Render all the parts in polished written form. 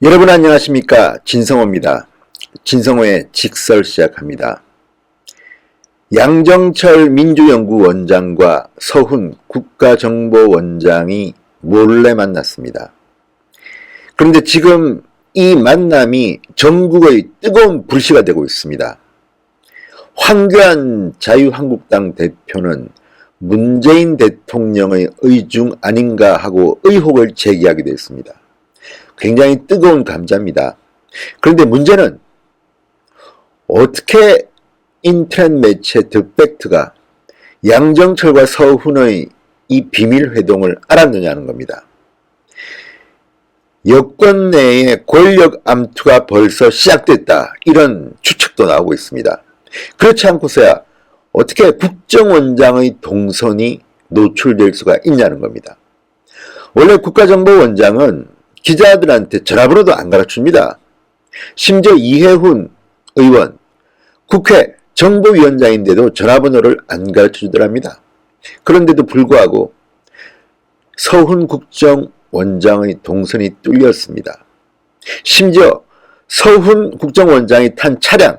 여러분 안녕하십니까? 진성호입니다. 진성호의 직설 시작합니다. 양정철 민주연구원장과 서훈 국가정보원장이 몰래 만났습니다. 그런데 지금 이 만남이 전국의 뜨거운 불씨가 되고 있습니다. 황교안 자유한국당 대표는 문재인 대통령의 의중 아닌가 하고 의혹을 제기하기도 했습니다. 굉장히 뜨거운 감자입니다. 그런데 문제는 어떻게 인터넷 매체 더팩트가 양정철과 서훈의 이 비밀 회동을 알았느냐는 겁니다. 여권 내에 권력 암투가 벌써 시작됐다, 이런 추측도 나오고 있습니다. 그렇지 않고서야 어떻게 국정원장의 동선이 노출될 수가 있냐는 겁니다. 원래 국가정보원장은 기자들한테 전화번호도 안 가르칩니다. 심지어 이해훈 의원, 국회 정보위원장인데도 전화번호를 안 가르쳐주더랍니다. 그런데도 불구하고 서훈 국정원장의 동선이 뚫렸습니다. 심지어 서훈 국정원장이 탄 차량,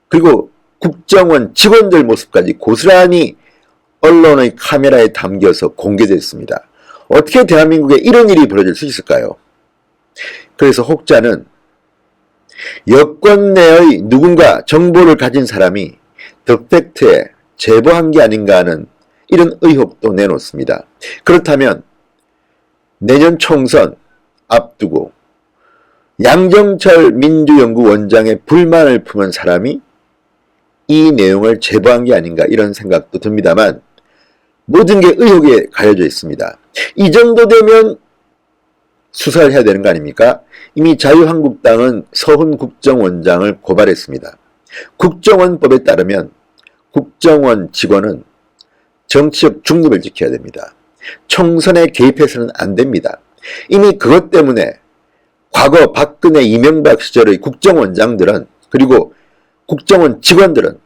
그리고 국정원 직원들 모습까지 고스란히 언론의 카메라에 담겨서 공개됐습니다. 어떻게 대한민국에 이런 일이 벌어질 수 있을까요? 그래서 혹자는 여권 내의 누군가 정보를 가진 사람이 더팩트에 제보한 게 아닌가 하는 이런 의혹도 내놓습니다. 그렇다면 내년 총선 앞두고 양정철 민주연구원장의 불만을 품은 사람이 이 내용을 제보한 게 아닌가, 이런 생각도 듭니다만 모든 게 의혹에 가려져 있습니다. 이 정도 되면 수사를 해야 되는 거 아닙니까? 이미 자유한국당은 서훈 국정원장을 고발했습니다. 국정원법에 따르면 국정원 직원은 정치적 중립을 지켜야 됩니다. 총선에 개입해서는 안 됩니다. 이미 그것 때문에 과거 박근혜 이명박 시절의 국정원장들은, 그리고 국정원 직원들은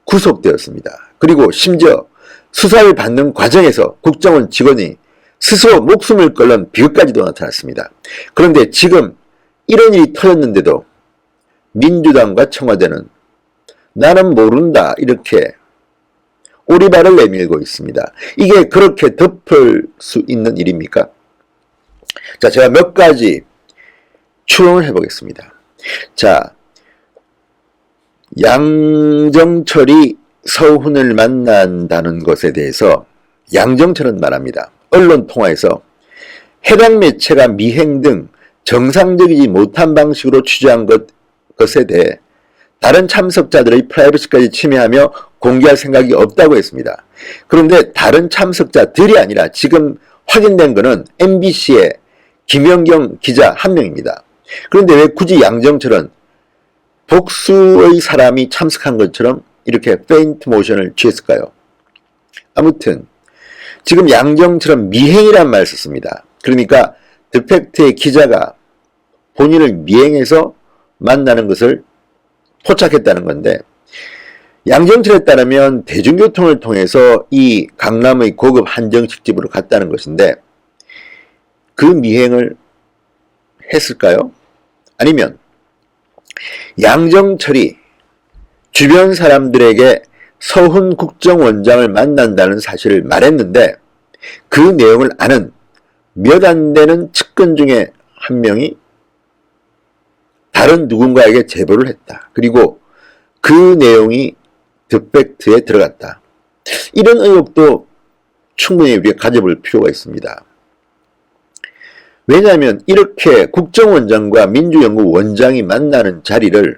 구속되었습니다. 그리고 심지어 수사를 받는 과정에서 국정원 직원이 스스로 목숨을 걸는 비극까지도 나타났습니다. 그런데 지금 이런 일이 터졌는데도 민주당과 청와대는 나는 모른다, 이렇게 오리발을 내밀고 있습니다. 이게 그렇게 덮을 수 있는 일입니까? 자, 제가 몇 가지 추론을 해보겠습니다. 자, 양정철이 서훈을 만난다는 것에 대해서 양정철은 말합니다. 언론 통화에서 해당 매체가 미행 등 정상적이지 못한 방식으로 취재한 것에 대해 다른 참석자들의 프라이버시까지 침해하며 공개할 생각이 없다고 했습니다. 그런데 다른 참석자들이 아니라 지금 확인된 것은 MBC의 김연경 기자 한 명입니다. 그런데 왜 굳이 양정철은 복수의 사람이 참석한 것처럼 이렇게 페인트 모션을 취했을까요? 아무튼 지금 양정철은 미행이란 말을 썼습니다. 그러니까 더팩트의 기자가 본인을 미행해서 만나는 것을 포착했다는 건데, 양정철에 따르면 대중교통을 통해서 이 강남의 고급 한정식집으로 갔다는 것인데, 그 미행을 했을까요? 아니면 양정철이 주변 사람들에게 서훈 국정원장을 만난다는 사실을 말했는데 그 내용을 아는 몇 안 되는 측근 중에 한 명이 다른 누군가에게 제보를 했다. 그리고 그 내용이 더팩트에 들어갔다. 이런 의혹도 충분히 우리가 가져볼 필요가 있습니다. 왜냐하면 이렇게 국정원장과 민주연구원장이 만나는 자리를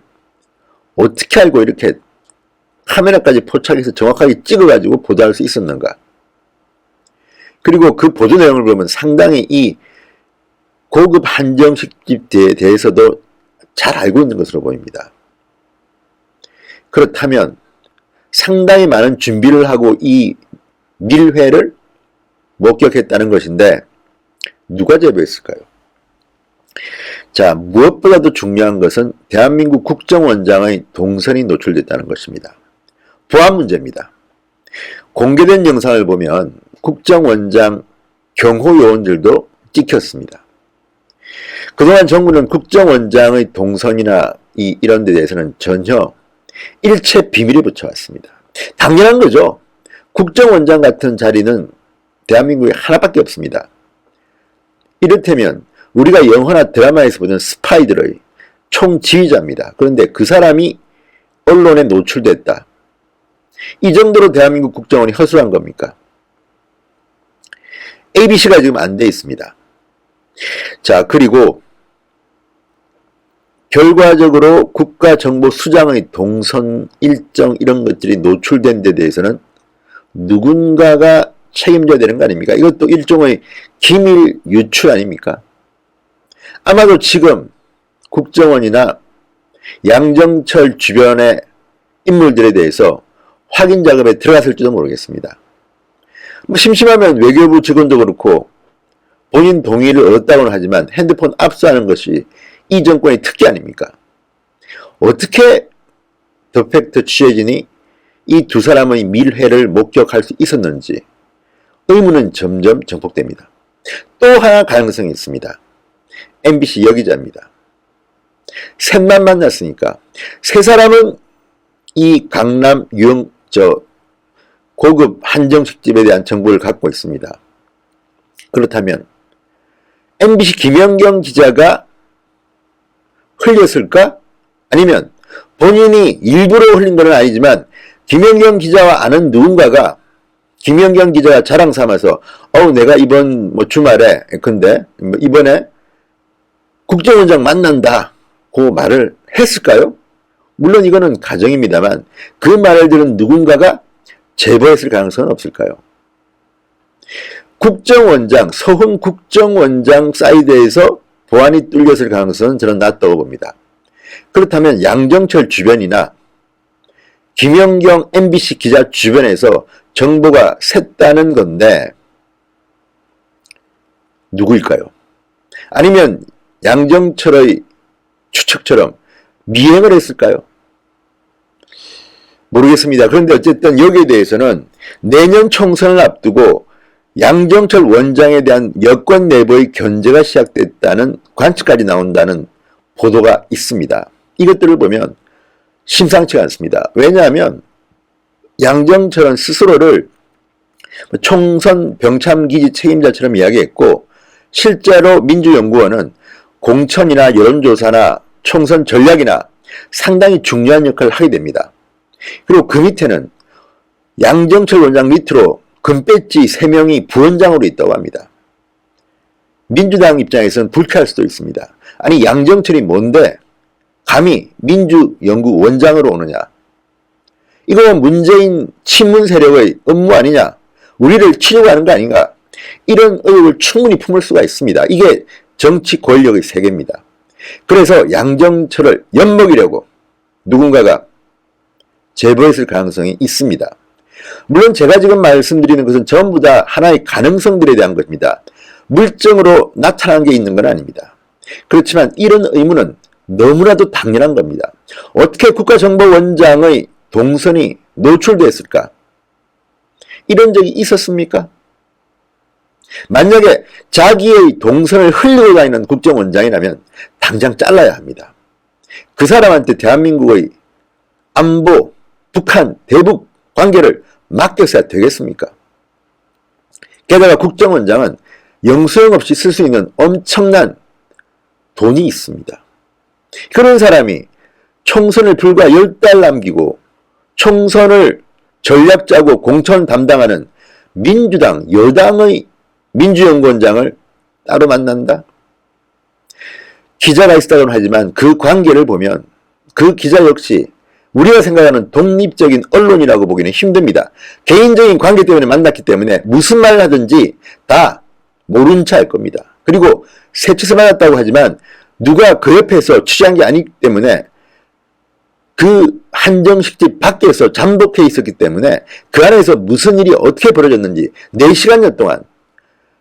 어떻게 알고 이렇게 카메라까지 포착해서 정확하게 찍어가지고 보도할 수 있었는가? 그리고 그 보도 내용을 보면 상당히 이 고급 한정식집에 대해서도 잘 알고 있는 것으로 보입니다. 그렇다면 상당히 많은 준비를 하고 이 밀회를 목격했다는 것인데 누가 제보했을까요? 자, 무엇보다도 중요한 것은 대한민국 국정원장의 동선이 노출됐다는 것입니다. 보안 문제입니다. 공개된 영상을 보면 국정원장 경호 요원들도 찍혔습니다. 그동안 정부는 국정원장의 동선이나 이런 데 대해서는 전혀 일체 비밀에 붙여왔습니다. 당연한 거죠. 국정원장 같은 자리는 대한민국에 하나밖에 없습니다. 이를테면 우리가 영화나 드라마에서 보는 스파이들의 총지휘자입니다. 그런데 그 사람이 언론에 노출됐다. 이 정도로 대한민국 국정원이 허술한 겁니까? ABC가 지금 안 돼 있습니다. 자, 그리고 결과적으로 국가정보수장의 동선 일정 이런 것들이 노출된 데 대해서는 누군가가 책임져야 되는 거 아닙니까? 이것도 일종의 기밀 유출 아닙니까? 아마도 지금 국정원이나 양정철 주변의 인물들에 대해서 확인 작업에 들어갔을지도 모르겠습니다. 뭐 심심하면 외교부 직원도 그렇고 본인 동의를 얻었다고는 하지만 핸드폰 압수하는 것이 이 정권의 특기 아닙니까? 어떻게 더 팩트 취재진이 이 두 사람의 밀회를 목격할 수 있었는지 의문은 점점 증폭됩니다. 또 하나 가능성이 있습니다. MBC 여기자입니다. 셋만 만났으니까 세 사람은 이 강남 고급 한정식집에 대한 정보를 갖고 있습니다. 그렇다면 MBC 김연경 기자가 흘렸을까? 아니면 본인이 일부러 흘린 건 아니지만 김연경 기자와 아는 누군가가 김연경 기자가 자랑 삼아서 내가 이번 주말에 근데 이번에 국정원장 만난다 고 말을 했을까요? 물론 이거는 가정입니다만 그 말을 들은 누군가가 제보했을 가능성은 없을까요? 국정원장, 서훈 국정원장 사이드에서 보안이 뚫렸을 가능성은 저는 낮다고 봅니다. 그렇다면 양정철 주변이나 김연경 MBC 기자 주변에서 정보가 샜다는 건데 누구일까요? 아니면 양정철의 추측처럼 미행을 했을까요? 모르겠습니다. 그런데 어쨌든 여기에 대해서는 내년 총선을 앞두고 양정철 원장에 대한 여권 내부의 견제가 시작됐다는 관측까지 나온다는 보도가 있습니다. 이것들을 보면 심상치가 않습니다. 왜냐하면 양정철은 스스로를 총선 병참기지 책임자처럼 이야기했고 실제로 민주연구원은 공천이나 여론조사나 총선 전략이나 상당히 중요한 역할을 하게 됩니다. 그리고 그 밑에는 양정철 원장 밑으로 금배지 3명이 부원장으로 있다고 합니다. 민주당 입장에서는 불쾌할 수도 있습니다. 아니 양정철이 뭔데 감히 민주연구원장으로 오느냐. 이건 문재인 친문 세력의 업무 아니냐. 우리를 치려고 하는 거 아닌가. 이런 의혹을 충분히 품을 수가 있습니다. 이게 정치 권력의 세계입니다. 그래서 양정철을 엿먹이려고 누군가가 제보했을 가능성이 있습니다. 물론 제가 지금 말씀드리는 것은 전부 다 하나의 가능성들에 대한 것입니다. 물증으로 나타난 게 있는 건 아닙니다. 그렇지만 이런 의문은 너무나도 당연한 겁니다. 어떻게 국가정보원장의 동선이 노출됐을까? 이런 적이 있었습니까? 만약에 자기의 동선을 흘리고 다니는 국정원장이라면 당장 잘라야 합니다. 그 사람한테 대한민국의 안보, 북한, 대북 관계를 맡겼어야 되겠습니까? 게다가 국정원장은 영수증 없이 쓸 수 있는 엄청난 돈이 있습니다. 그런 사람이 총선을 불과 10달 남기고 총선을 전략 짜고 공천 담당하는 민주당, 여당의 민주연구원장을 따로 만난다? 기자가 있다고는 하지만 그 관계를 보면 그 기자 역시 우리가 생각하는 독립적인 언론이라고 보기는 힘듭니다. 개인적인 관계 때문에 만났기 때문에 무슨 말을 하든지 다 모른 체 할 겁니다. 그리고 새치서 만났다고 하지만 누가 그 옆에서 취재한 게 아니기 때문에 그 한정식집 밖에서 잠복해 있었기 때문에 그 안에서 무슨 일이 어떻게 벌어졌는지 4시간여 동안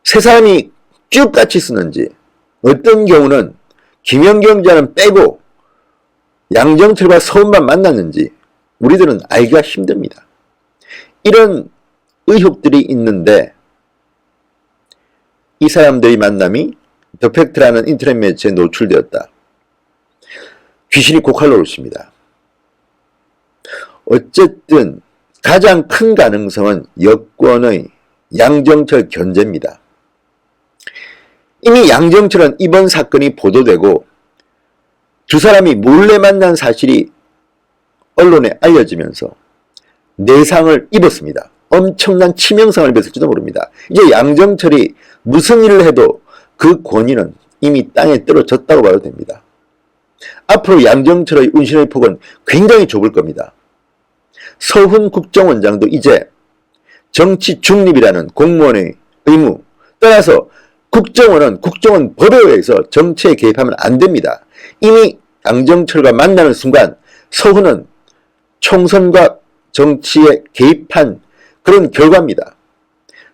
세 사람이 쭉 같이 쓰는지 어떤 경우는 김연경 기자는 빼고 양정철과 서훈만 만났는지 우리들은 알기가 힘듭니다. 이런 의혹들이 있는데 이 사람들의 만남이 더 팩트라는 인터넷 매체에 노출되었다. 귀신이 고칼로 오십니다. 어쨌든 가장 큰 가능성은 여권의 양정철 견제입니다. 이미 양정철은 이번 사건이 보도되고 두 사람이 몰래 만난 사실이 언론에 알려지면서 내상을 입었습니다. 엄청난 치명상을 입었을지도 모릅니다. 이제 양정철이 무슨 일을 해도 그 권위는 이미 땅에 떨어졌다고 봐도 됩니다. 앞으로 양정철의 운신의 폭은 굉장히 좁을 겁니다. 서훈 국정원장도 이제 정치 중립이라는 공무원의 의무 떠나서 국정원은 국정원 법에 의해서 정치에 개입하면 안 됩니다. 이미 양정철과 만나는 순간 서훈은 총선과 정치에 개입한 그런 결과입니다.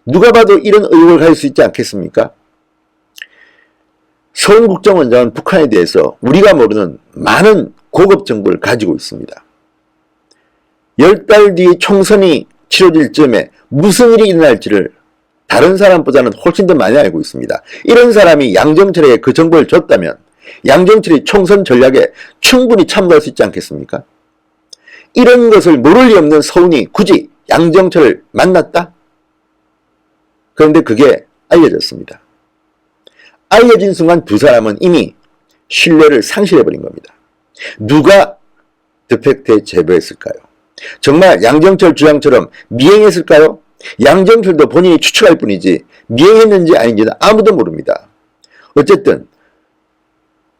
누가 봐도 이런 의혹을 가질 수 있지 않겠습니까? 서훈 국정원장은 북한에 대해서 우리가 모르는 많은 고급 정보를 가지고 있습니다. 10달 뒤에 총선이 치러질 즈음에 무슨 일이 일어날지를 다른 사람보다는 훨씬 더 많이 알고 있습니다. 이런 사람이 양정철에게 그 정보를 줬다면 양정철이 총선 전략에 충분히 참고할 수 있지 않겠습니까? 이런 것을 모를 리 없는 서훈이 굳이 양정철을 만났다? 그런데 그게 알려졌습니다. 알려진 순간 두 사람은 이미 신뢰를 상실해버린 겁니다. 누가 더 팩트에 제보했을까요? 정말 양정철 주장처럼 미행했을까요? 양정철도 본인이 추측할 뿐이지 미행했는지 아닌지는 아무도 모릅니다. 어쨌든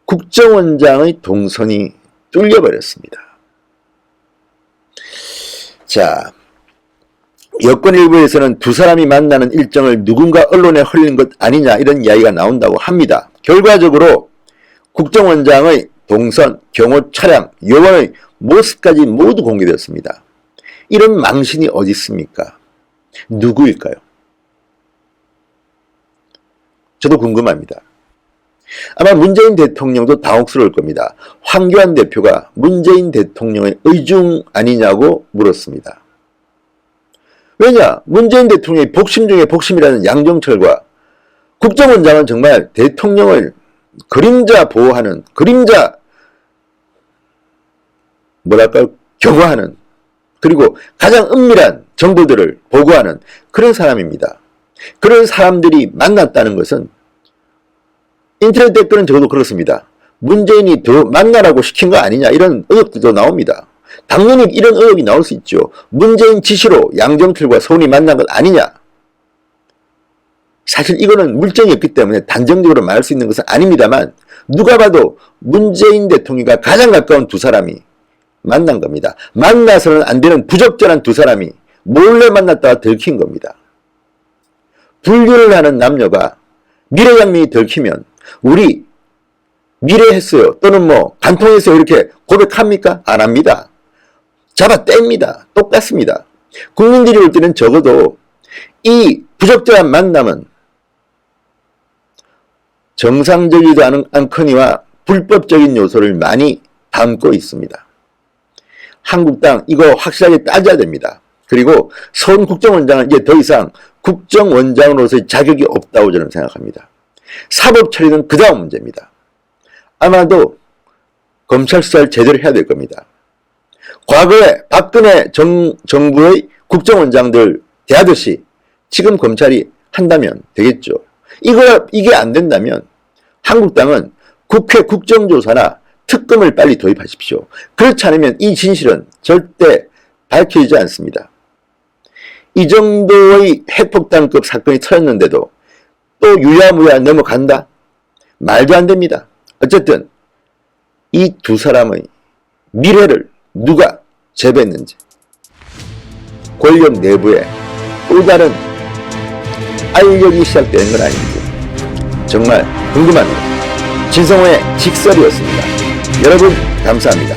국정원장의 동선이 뚫려버렸습니다. 자, 여권 일부에서는 두 사람이 만나는 일정을 누군가 언론에 흘린 것 아니냐 이런 이야기가 나온다고 합니다. 결과적으로 국정원장의 동선, 경호 차량, 요원의 모습까지 모두 공개되었습니다. 이런 망신이 어디 있습니까? 누구일까요? 저도 궁금합니다. 아마 문재인 대통령도 당혹스러울 겁니다. 황교안 대표가 문재인 대통령의 의중 아니냐고 물었습니다. 왜냐? 문재인 대통령의 복심 중에 복심이라는 양정철과 국정원장은 정말 대통령을 그림자 보호하는, 그림자 경호하는, 그리고 가장 은밀한 정보들을 보고하는 그런 사람입니다. 그런 사람들이 만났다는 것은 인터넷 댓글은 적어도 그렇습니다. 문재인이 더 만나라고 시킨 거 아니냐 이런 의혹들도 나옵니다. 당연히 이런 의혹이 나올 수 있죠. 문재인 지시로 양정철과 서훈이 만난 것 아니냐. 사실 이거는 물증이 없기 때문에 단정적으로 말할 수 있는 것은 아닙니다만 누가 봐도 문재인 대통령과 가장 가까운 두 사람이 만난 겁니다. 만나서는 안 되는 부적절한 두 사람이 몰래 만났다가 들킨 겁니다. 불륜을 하는 남녀가 미래양면이 들키면 우리 미래했어요 또는 뭐 간통했어요 이렇게 고백합니까? 안 합니다. 잡아 뗍니다. 똑같습니다. 국민들이 볼 때는 적어도 이 부적절한 만남은 정상적이지 않거니와 불법적인 요소를 많이 담고 있습니다. 한국당 이거 확실하게 따져야 됩니다. 그리고 서훈 국정원장은 이제 더 이상 국정원장으로서의 자격이 없다고 저는 생각합니다. 사법 처리는 그 다음 문제입니다. 아마도 검찰 수사를 제대로 해야 될 겁니다. 과거에 박근혜 정부의 국정원장들 대하듯이 지금 검찰이 한다면 되겠죠. 이게 안 된다면 한국당은 국회 국정조사나 특검을 빨리 도입하십시오. 그렇지 않으면 이 진실은 절대 밝혀지지 않습니다. 이 정도의 핵폭탄급 사건이 터졌는데도 또 유야무야 넘어간다? 말도 안 됩니다. 어쨌든 이 두 사람의 미래를 누가 재배했는지 권력 내부에 또 다른 알력이 시작되는 건 아닌지 정말 궁금합니다. 진성호의 직설이었습니다. 여러분 감사합니다.